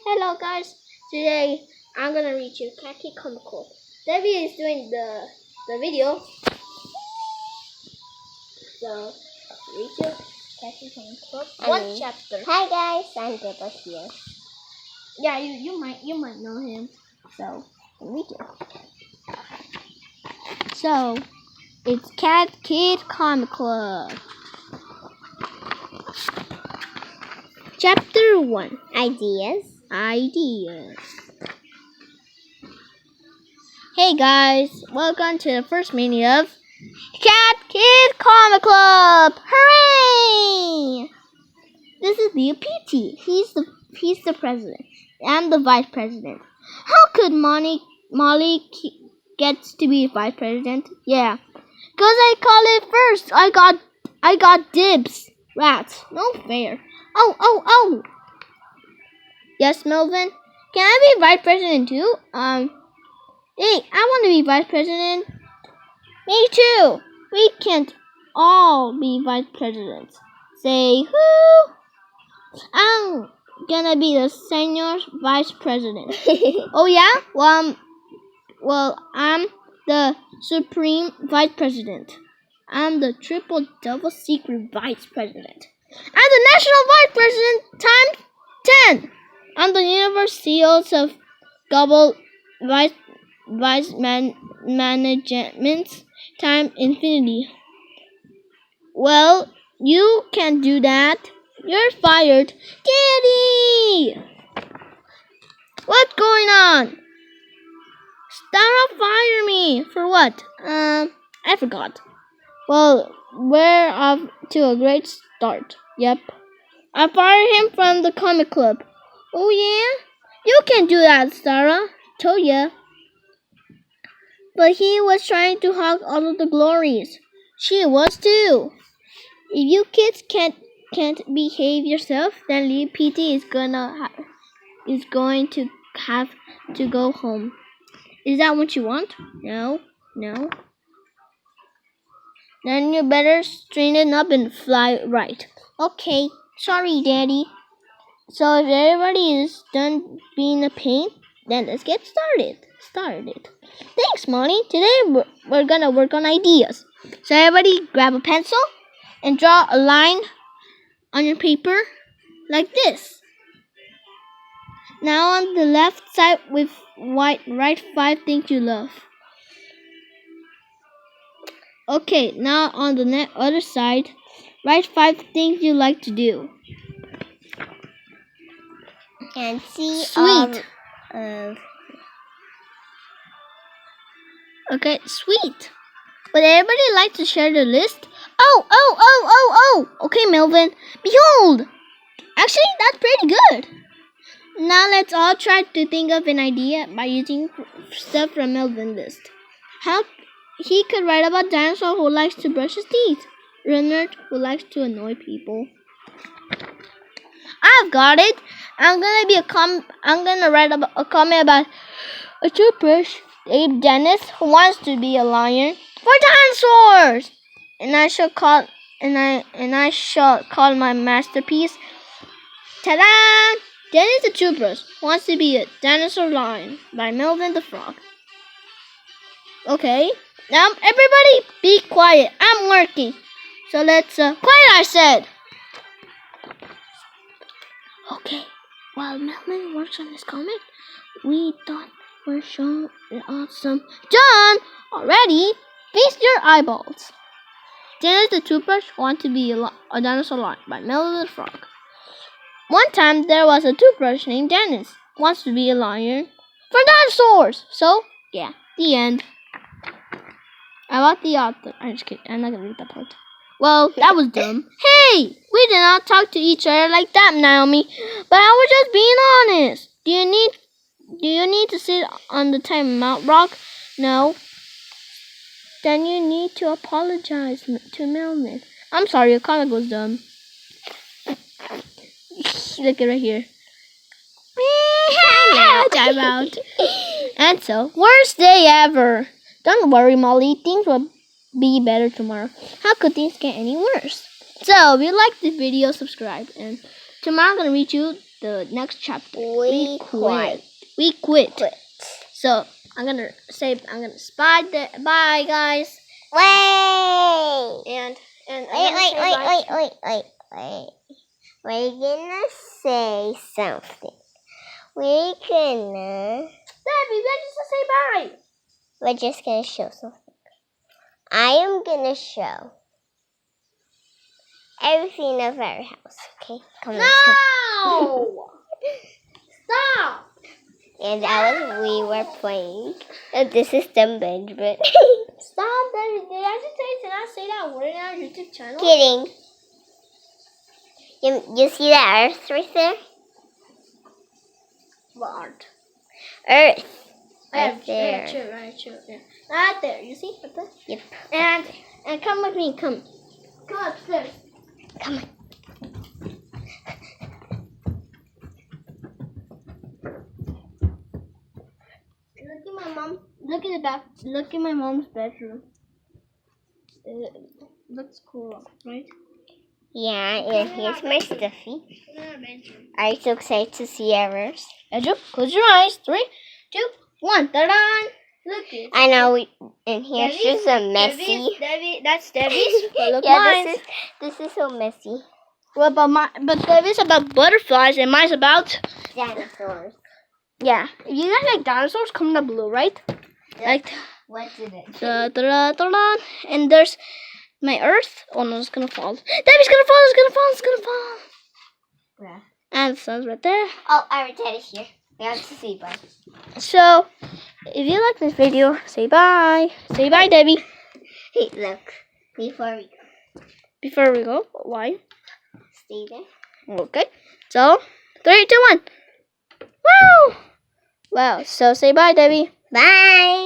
Hello guys, today I'm gonna read you Khaki Comic Club. Debbie is doing the video, so read you Khaki Comic Club one chapter. Hi guys, I'm Deborah here. Yeah, you might know him. So read it. So it's Cat Kid Comic Club. Chapter 1. Ideas. Hey guys, welcome to the first meeting of Cat Kid Comic Club! Hooray! This is Leo PT. He's the president. I'm the vice president. How could Molly gets to be vice president? Yeah, cause I call it first. I got dibs. Rats, no fair. Oh. Yes, Melvin. Can I be vice president too? Hey, I want to be vice president. Me too. We can't all be vice presidents. Say who? I'm gonna be the senior vice president. Oh yeah? Well, I'm the supreme vice president. I'm the triple double secret vice president. I'm the national vice president times 10. I'm the universe CEOs of Gobble vice management time infinity. Well, you can't do that. You're fired. Daddy! What's going on? Stara fire me. For what? I forgot. Well, we're off to a great start. Yep. I fired him from the comic club. Oh yeah? You can't do that, Stara. Told ya. But he was trying to hog all of the glories. She was too. If you kids can't behave yourself, then Lee PT is going to have to go home. Is that what you want? No. Then you better straighten up and fly right. Okay. Sorry, Daddy. So if everybody is done being a pain, then let's get started. Thanks, Molly. Today we're gonna work on ideas. So everybody grab a pencil and draw a line on your paper like this. Now on the left side with white, write 5 things you love. Okay, now on the other side, write 5 things you like to do. And see Sweet. Okay, sweet. Would everybody like to share the list? Oh. Okay, Melvin. Behold! Actually, that's pretty good. Now let's all try to think of an idea by using stuff from Melvin's list. How he could write about dinosaur who likes to brush his teeth, runner who likes to annoy people. I've got it. I'm gonna write a comment about a toothbrush named Dennis who wants to be a lion for dinosaurs. And I shall call my masterpiece. Ta-da! Dennis the toothbrush wants to be a dinosaur lion by Melvin the Frog. Okay, now everybody be quiet. I'm working. So let's quiet, I said. Okay, while Melvin works on this comic, we thought we're showing awesome. Done already. Feast your eyeballs. Dennis the toothbrush wants to be a dinosaur lion by Melvin the Frog. One time there was a toothbrush named Dennis wants to be a lion for dinosaurs. So yeah, the end. I like the author. I'm just kidding. I'm not gonna read that part. Well, that was dumb. Hey, we did not talk to each other like that, Naomi. But I was just being honest. Do you need to sit on the timeout rock? No. Then you need to apologize to Melvin. I'm sorry, your comic was dumb. Look at right here. Time out. And so, worst day ever. Don't worry, Molly. Things will be better tomorrow. How could things get any worse? So, if you like this video, subscribe. And tomorrow I'm going to read you the next chapter. We quit. We quit. So I'm gonna bye guys. Wait. And Wait. We're gonna say something. We're just gonna show something. I am gonna show everything of our house. Okay, come on. Let's go. No! Stop! And we were playing. And this is the Benjamin. Stop! Did I just say to not say that word in our YouTube channel? Kidding. You see that earth right there? What art? Earth. Right there. True. Yeah. Right there. You see? Right there? Yep. And come with me. Come upstairs. Come on. Look at my mom. Look at the back. Look at my mom's bedroom. It looks cool, right? Yeah, and here's my stuffy. Are you so excited to see ours? Andrew, close your eyes. 3, 2, 1. Ta-da! Look it. I know. And here's just a messy. That's Debbie's. But look Yeah, mine. this is so messy. Well, but Debbie's about butterflies and mine's about Dinosaurs. yeah. You guys like dinosaurs? Comment down below, right? Like What did it? da-da-da-da-da. And there's my Earth. Oh no, it's gonna fall. Debbie's gonna fall. It's gonna fall. Yeah. And the sun's right there. Oh, our dad is here. We have to say bye. So, if you like this video, say bye. Say bye, Debbie. Hey, look. Before we go, why? Stay there. Okay. So, 3, 2, 1. Wow. Wow. So say bye, Debbie. Bye.